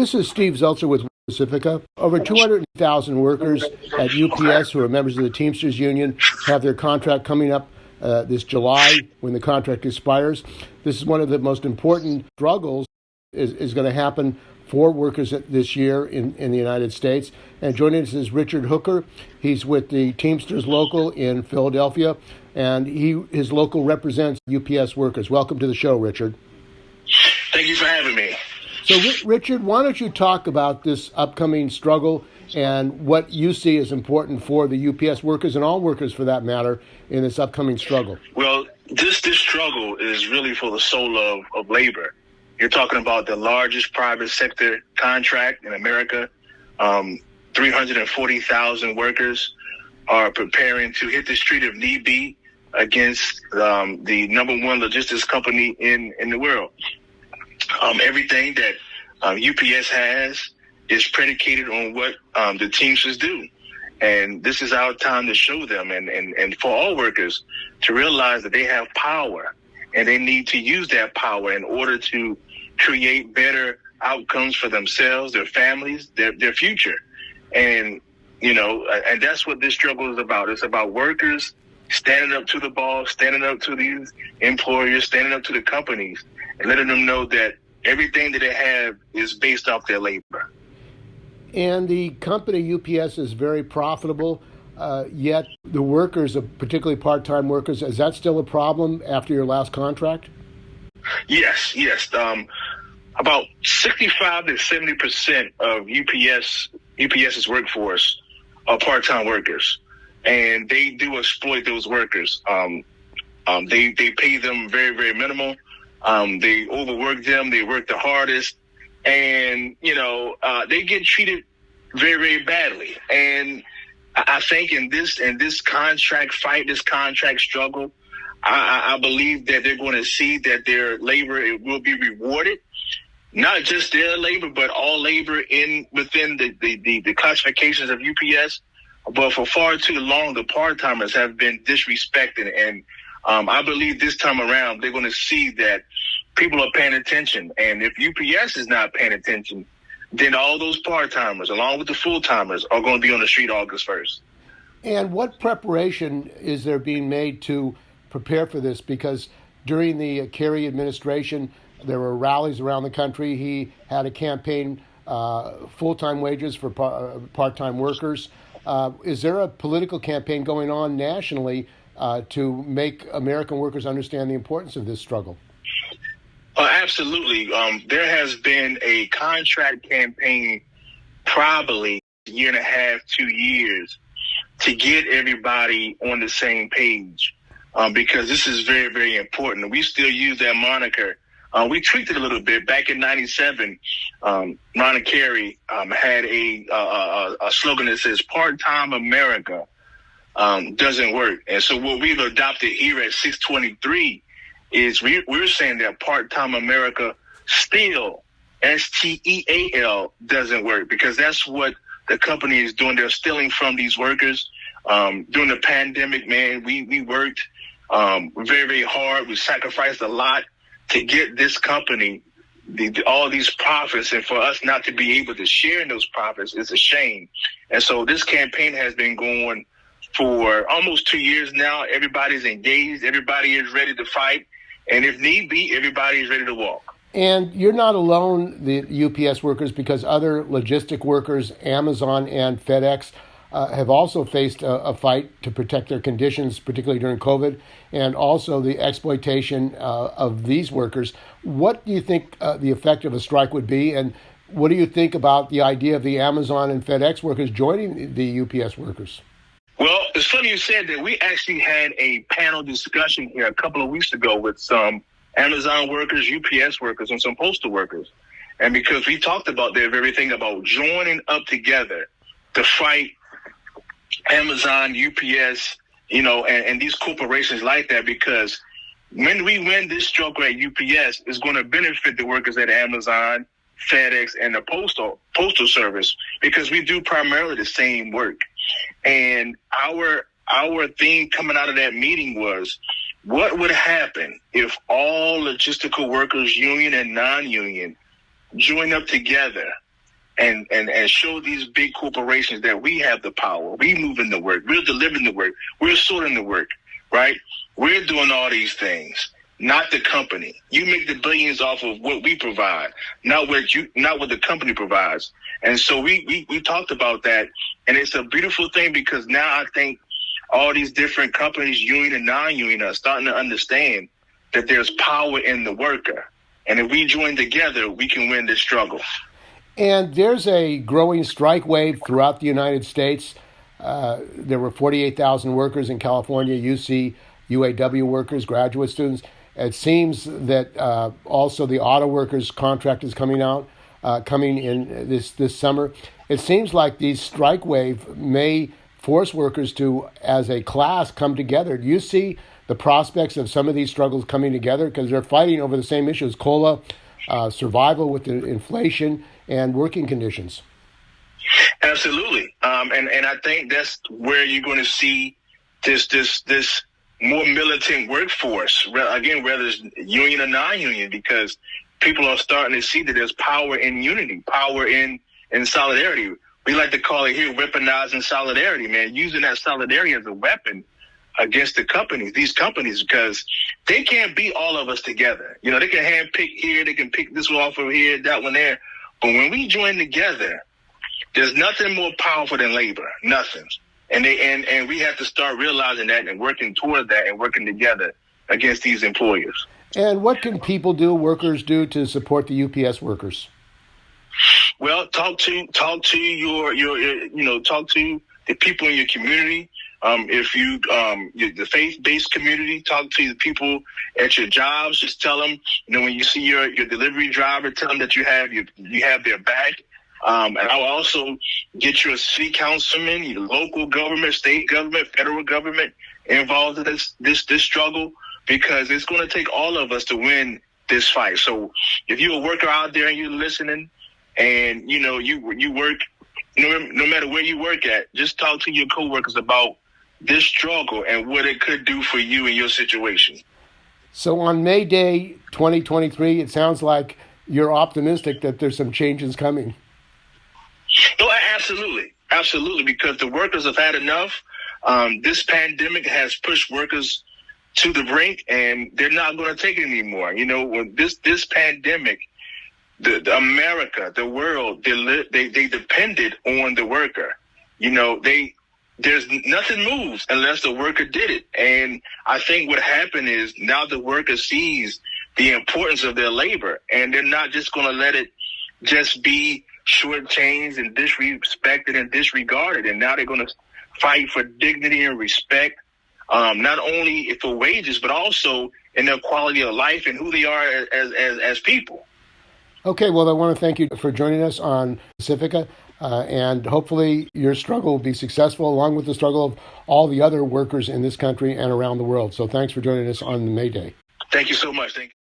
This is Steve Zeltzer with Pacifica. Over 200,000 workers at UPS who are members of the Teamsters Union have their contract coming up this July when the contract expires. This is one of the most important struggles is going to happen for workers this year in the United States. And joining us is Richard Hooker. He's with the Teamsters Local in Philadelphia, and his local represents UPS workers. Welcome to the show, Richard. Thank you for having me. So, Richard, why don't you talk about this upcoming struggle and what you see as important for the UPS workers and all workers, for that matter, in this upcoming struggle? Well, this struggle is really for the soul of labor. You're talking about the largest private sector contract in America. 340,000 workers are preparing to hit the street if need be against the number one logistics company in the world. Everything that UPS has is predicated on what the Teamsters do. And this is our time to show them and for all workers to realize that they have power and they need to use that power in order to create better outcomes for themselves, their families, their future. And, and that's what this struggle is about. It's about workers standing up to the boss, standing up to these employers, standing up to the companies, and letting them know that everything that they have is based off their labor. And the company UPS is very profitable, yet the workers, particularly part-time workers, is that still a problem after your last contract? Yes. About 65 to 70% of UPS's workforce are part-time workers, and they do exploit those workers. They pay them very, very minimal. They overwork them. They work the hardest, and they get treated very, very badly. And I think in this contract fight, this contract struggle, I believe that they're going to see that their labor will be rewarded, not just their labor, but all labor within the classifications of UPS. But for far too long, the part-timers have been disrespected. And I believe this time around, they're going to see that people are paying attention. And if UPS is not paying attention, then all those part-timers, along with the full-timers, are going to be on the street August 1st. And what preparation is there being made to prepare for this? Because during the Kerry administration, there were rallies around the country. He had a campaign, full-time wages for part-time workers. Is there a political campaign going on nationally to make American workers understand the importance of this struggle? Absolutely. There has been a contract campaign probably a year and a half, 2 years to get everybody on the same page because this is very, very important. We still use that moniker. We tweaked it a little bit. Back in 97, Ron Kerry had a slogan that says, "Part-time America doesn't work." And so what we've adopted here at 623 is we're saying that part-time America still, STEAL, doesn't work, because that's what the company is doing. They're stealing from these workers. During the pandemic, man, we worked very, very hard. We sacrificed a lot to get this company all these profits, and for us not to be able to share in those profits is a shame. And so this campaign has been going for almost 2 years now. Everybody's engaged. Everybody is ready to fight. And if need be, everybody is ready to walk. And you're not alone, the UPS workers, because other logistic workers, Amazon and FedEx, have also faced a fight to protect their conditions, particularly during COVID, and also the exploitation of these workers. What do you think the effect of a strike would be? And what do you think about the idea of the Amazon and FedEx workers joining the UPS workers? Well, it's funny you said that. We actually had a panel discussion here a couple of weeks ago with some Amazon workers, UPS workers, and some postal workers. And because we talked about their very thing about joining up together to fight Amazon, UPS, and these corporations like that, because when we win this struggle at UPS, it's going to benefit the workers at Amazon, FedEx, and the postal service, because we do primarily the same work. And our theme coming out of that meeting was, what would happen if all logistical workers, union and non-union, join up together and show these big corporations that we have the power. We moving the work. We're delivering the work. We're sorting the work, right? We're doing all these things, not the company. You make the billions off of what we provide, not what the company provides. And so we talked about that, and it's a beautiful thing because now I think all these different companies, union and non-union, are starting to understand that there's power in the worker. And if we join together, we can win this struggle. And there's a growing strike wave throughout the United States. There were 48,000 workers in California, UAW workers, graduate students. It seems that also the auto workers contract is coming in this summer. It seems like these strike wave may force workers to, as a class, come together. Do you see the prospects of some of these struggles coming together? Because they're fighting over the same issues, COLA, survival with the inflation, and working conditions. Absolutely. And I think that's where you're going to see this more militant workforce, again, whether it's union or non-union, because people are starting to see that there's power in unity, power in solidarity. We like to call it here weaponizing solidarity, man, using that solidarity as a weapon against these companies, because they can't beat all of us together. You know, they can handpick here, they can pick this one off of here, that one there. But when we join together, there's nothing more powerful than labor, nothing. And we have to start realizing that and working toward that and working together against these employers. And what can workers do to support the UPS workers? Well, talk to talk to the people in your community. If the faith-based community, talk to the people at your jobs. Just tell them, when you see your delivery driver, tell them that you have their back. And I'll also get your city councilman, your local government, state government, federal government involved in this struggle, because it's going to take all of us to win this fight. So if you're a worker out there and you're listening, and you work, no matter where you work at, just talk to your coworkers about this struggle and what it could do for you in your situation. So on May Day 2023, it sounds like you're optimistic that there's some changes coming. No, absolutely, because the workers have had enough. This pandemic has pushed workers to the brink, and they're not going to take it anymore. With this pandemic, the America, the world, they depended on the worker. There's nothing moves unless the worker did it. And I think what happened is now the worker sees the importance of their labor, and they're not just going to let it just be shortchanged and disrespected and disregarded. And now they're going to fight for dignity and respect, not only for wages, but also in their quality of life and who they are as people. Okay, well, I want to thank you for joining us on Pacifica, and hopefully your struggle will be successful, along with the struggle of all the other workers in this country and around the world. So thanks for joining us on May Day. Thank you so much. Thank you.